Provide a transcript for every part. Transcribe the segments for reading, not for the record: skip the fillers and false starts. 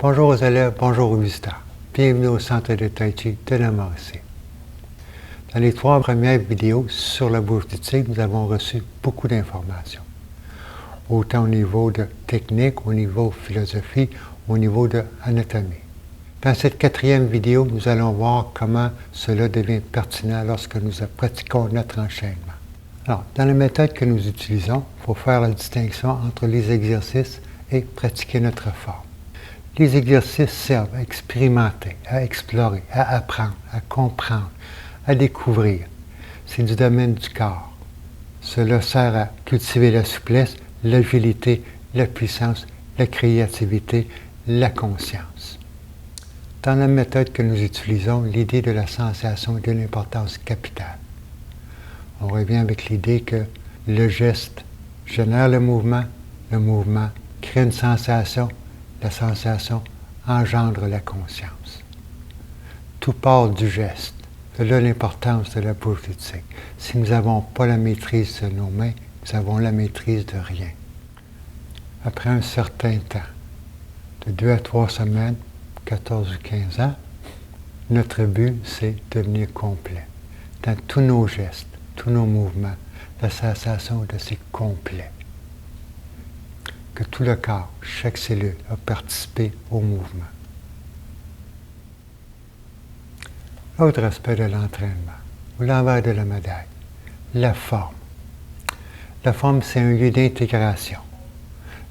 Bonjour aux élèves, bonjour aux visiteurs. Bienvenue au Centre de Tai Chi de la Mauricie. Dans les 3 premières vidéos sur la bouche du tigre, nous avons reçu beaucoup d'informations. Autant au niveau de technique, au niveau de philosophie, au niveau de anatomie. Dans cette 4e vidéo, nous allons voir comment cela devient pertinent lorsque nous pratiquons notre enchaînement. Alors, dans la méthode que nous utilisons, il faut faire la distinction entre les exercices et pratiquer notre forme. Les exercices servent à expérimenter, à explorer, à apprendre, à comprendre, à découvrir. C'est du domaine du corps. Cela sert à cultiver la souplesse, l'agilité, la puissance, la créativité, la conscience. Dans la méthode que nous utilisons, l'idée de la sensation est d'une importance capitale. On revient avec l'idée que le geste génère le mouvement crée une sensation, la sensation engendre la conscience. Tout part du geste. C'est là l'importance de la bouche du tigre. Si nous n'avons pas la maîtrise de nos mains, nous avons la maîtrise de rien. Après un certain temps, de 2 à 3 semaines, 14 ou 15 ans, notre but, c'est de devenir complet. Dans tous nos gestes, tous nos mouvements, la sensation de c'est complet. Que tout le corps, chaque cellule, a participé au mouvement. L'autre aspect de l'entraînement, ou l'envers de la médaille, la forme. La forme, c'est un lieu d'intégration.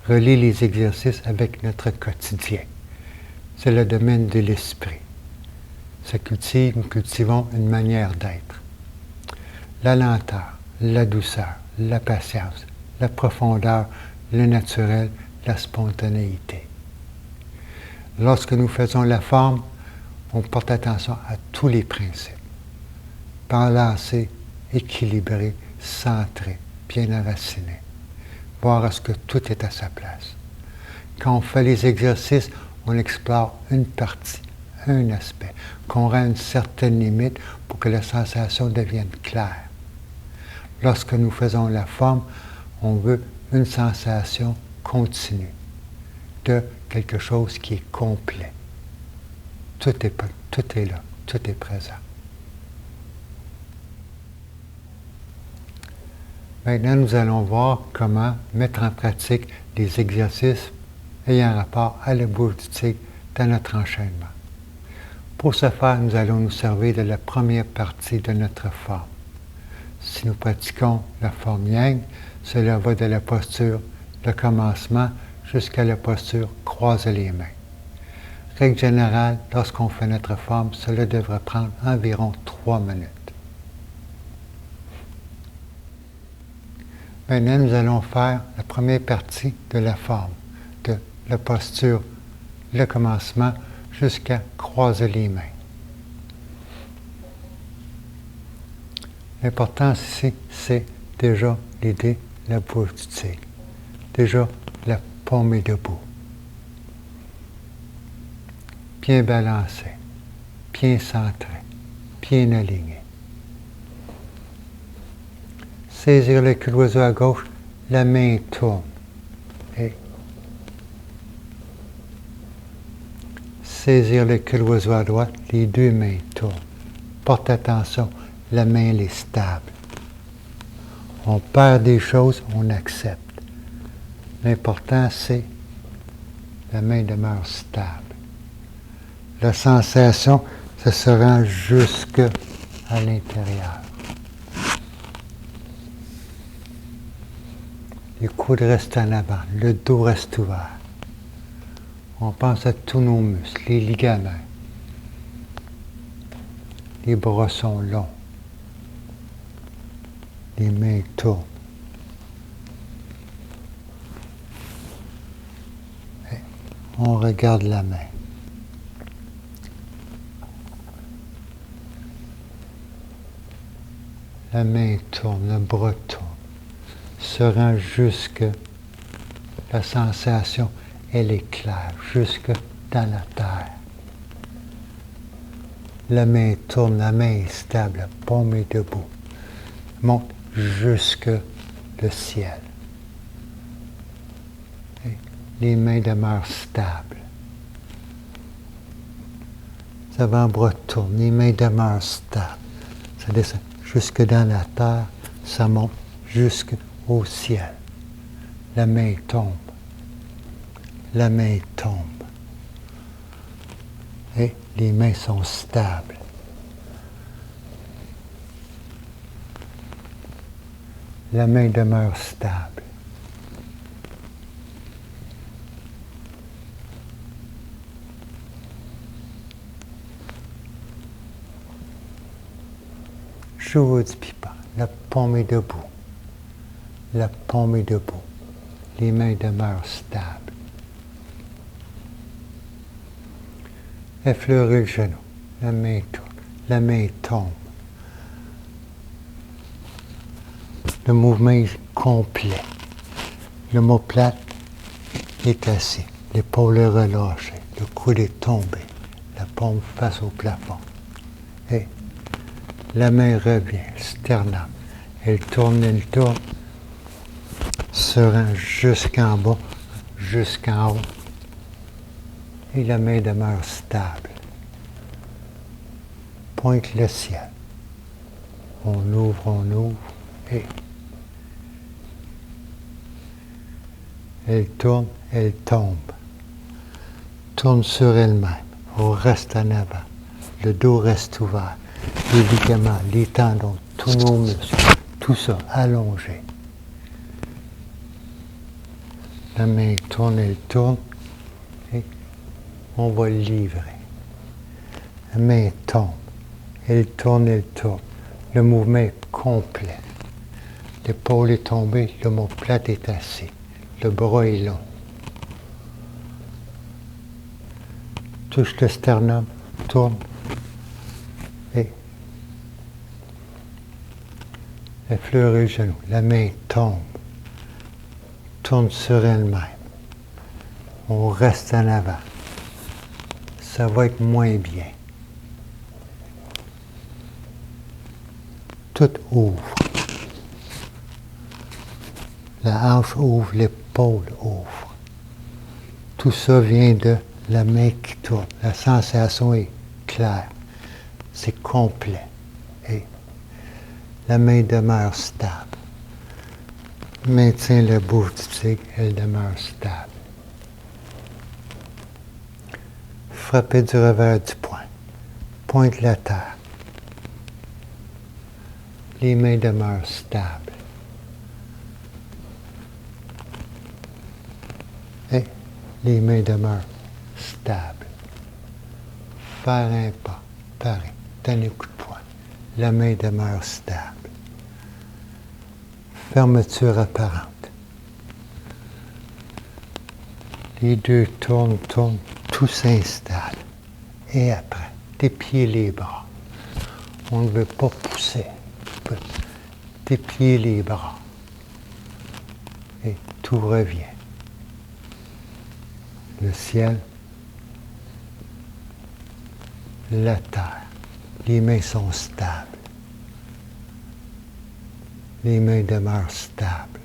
Relie les exercices avec notre quotidien. C'est le domaine de l'esprit. Ça cultive, nous cultivons une manière d'être. La lenteur, la douceur, la patience, la profondeur, le naturel, la spontanéité. Lorsque nous faisons la forme, on porte attention à tous les principes. Balancé, équilibré, centré, bien enraciné. Voir à ce que tout est à sa place. Quand on fait les exercices, on explore une partie, un aspect, qu'on rend une certaine limite pour que la sensation devienne claire. Lorsque nous faisons la forme, on veut une sensation continue de quelque chose qui est complet. Tout est là, tout est présent. Maintenant, nous allons voir comment mettre en pratique les exercices ayant rapport à la bouche du tigre dans notre enchaînement. Pour ce faire, nous allons nous servir de la première partie de notre forme. Si nous pratiquons la forme Yang, cela va de la posture, le commencement, jusqu'à la posture croiser les mains. Règle générale, lorsqu'on fait notre forme, cela devrait prendre environ 3 minutes. Maintenant, nous allons faire la première partie de la forme, de la posture, le commencement, jusqu'à croiser les mains. L'important ici, c'est déjà l'idée de la bouche du tigre. Déjà, la paume est debout. Bien balancé, bien centré, bien aligné. Saisir le cul d'oiseau à gauche, la main tourne. Et saisir le cul d'oiseau à droite, les 2 mains tournent. Porte attention, la main elle est stable. On perd des choses, on accepte. L'important, c'est la main demeure stable. La sensation, ça se rend jusque à l'intérieur. Les coudes restent en avant, le dos reste ouvert. On pense à tous nos muscles, les ligaments. Les bras sont longs. Les mains tournent. Et on regarde la main. La main tourne, le bras tourne. Se rend jusque la sensation, elle est claire, jusque dans la terre. La main tourne, la main est stable, la paume est debout. Monte jusque le ciel. Et les mains demeurent stables. Les avant-bras tournent, les mains demeurent stables. Ça descend jusque dans la terre, ça monte jusqu'au ciel. La main tombe. La main tombe. Et les mains sont stables. La main demeure stable. Je vous dis pas, la paume est debout. La paume est debout. Les mains demeurent stables. Effleurez le genou. La main tourne. La main tombe. Le mouvement est complet. L'omoplate est assis. L'épaule est relâchée. Le coude est tombé. La paume face au plafond. Et la main revient, sternum. Elle tourne, se rend jusqu'en bas, jusqu'en haut. Et la main demeure stable. Pointe le ciel. On ouvre, et elle tourne, elle tombe. Tourne sur elle-même. On reste en avant. Le dos reste ouvert. Les ligaments, les tendons, tous nos muscles, tout ça allongé. La main tourne, elle tourne, et on va le livrer. La main tombe, elle tourne, elle tourne. Le mouvement est complet. L'épaule est tombée, l'omoplate est assis. Le bras est long. Touche le sternum, tourne, et effleurez le genou. La main tombe, tourne sur elle-même. On reste en avant. Ça va être moins bien. Tout ouvre. La hanche ouvre, l'épaule ouvre. Tout ça vient de la main qui tourne. La sensation est claire. C'est complet. Et la main demeure stable. Maintient la bouche du tigre, elle demeure stable. Frappez du revers du poing. Pointe la terre. Les mains demeurent stables. Et les mains demeurent stables. Faire un pas, pareil, donner un coup de poing. La main demeure stable. Fermeture apparente. Les deux tournent, tout s'installe. Et après, déplier les bras. On ne veut pas pousser. Déplier les bras. Et tout revient. Le ciel, la terre. Les mains sont stables. Les mains demeurent stables.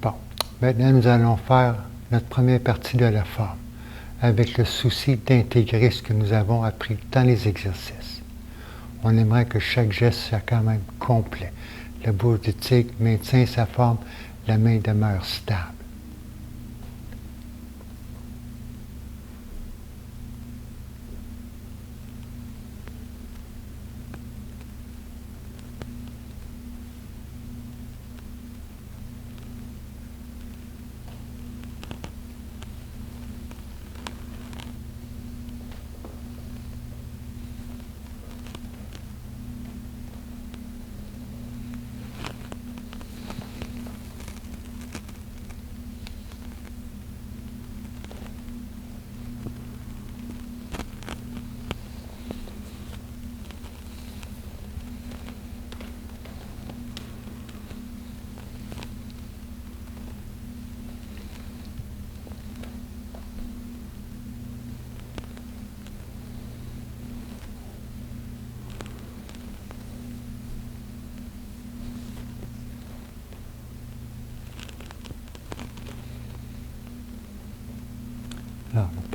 Bon, maintenant nous allons faire notre première partie de la forme, avec le souci d'intégrer ce que nous avons appris dans les exercices. On aimerait que chaque geste soit quand même complet. La bouche du tigre maintient sa forme, la main demeure stable.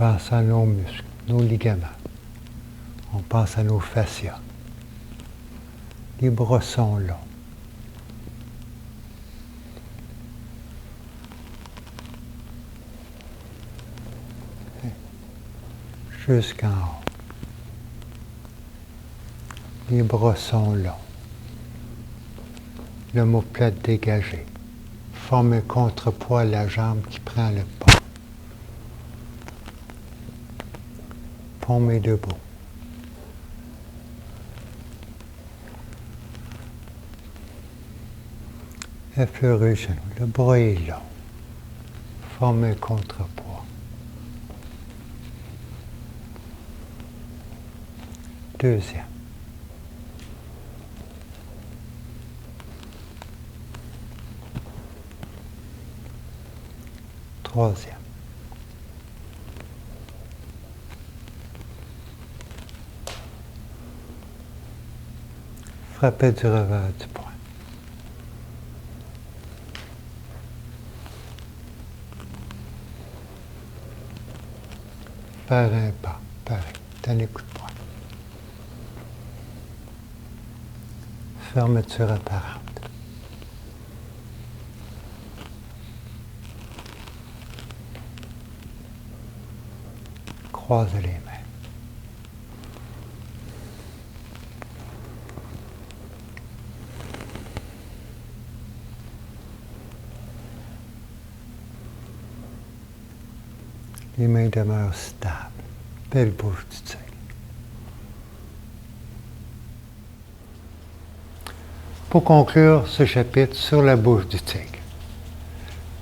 pense à nos muscles, nos ligaments. On pense à nos fascias. Les bras sont longs. Jusqu'en haut. Les bras sont longs. L'omoplate dégagée. Forme un contrepoids à la jambe qui prend le pas. Paume est debout. Effleurez le genou. Le bras est long. Forme un contrepoids. Deuxième. Troisième. Frappez du revers du poing. Faire un pas, pareil, donnez coup de poing. Fermeture apparente. Croisez les mains. Les mains demeurent stables. Belle bouche du tigre. Pour conclure ce chapitre sur la bouche du tigre,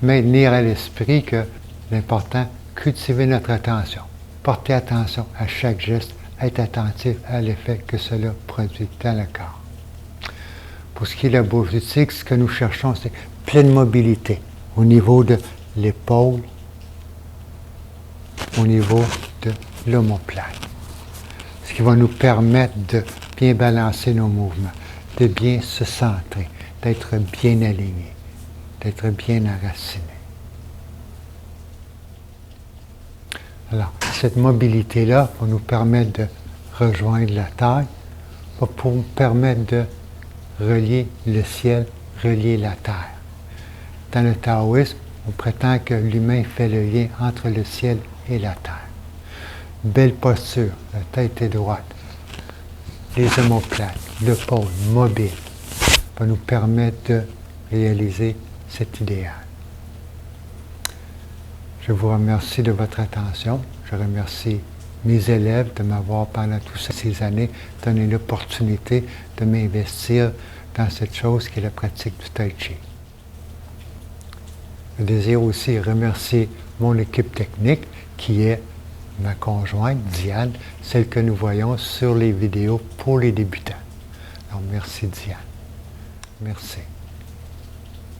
maintenir à l'esprit que l'important, cultiver notre attention. Porter attention à chaque geste, être attentif à l'effet que cela produit dans le corps. Pour ce qui est de la bouche du tigre, ce que nous cherchons, c'est pleine mobilité au niveau de l'épaule, au niveau de l'omoplate. Ce qui va nous permettre de bien balancer nos mouvements, de bien se centrer, d'être bien aligné, d'être bien enraciné. Alors, cette mobilité-là va nous permettre de rejoindre la terre, va nous permettre de relier le ciel, relier la terre. Dans le taoïsme, on prétend que l'humain fait le lien entre le ciel et la terre. Belle posture, la tête est droite, les omoplates, l'épaule mobile, va nous permettre de réaliser cet idéal. Je vous remercie de votre attention. Je remercie mes élèves de m'avoir, pendant toutes ces années, donné l'opportunité de m'investir dans cette chose qui est la pratique du Tai Chi. Je désire aussi remercier mon équipe technique, qui est ma conjointe, Diane, celle que nous voyons sur les vidéos pour les débutants. Alors, merci Diane. Merci.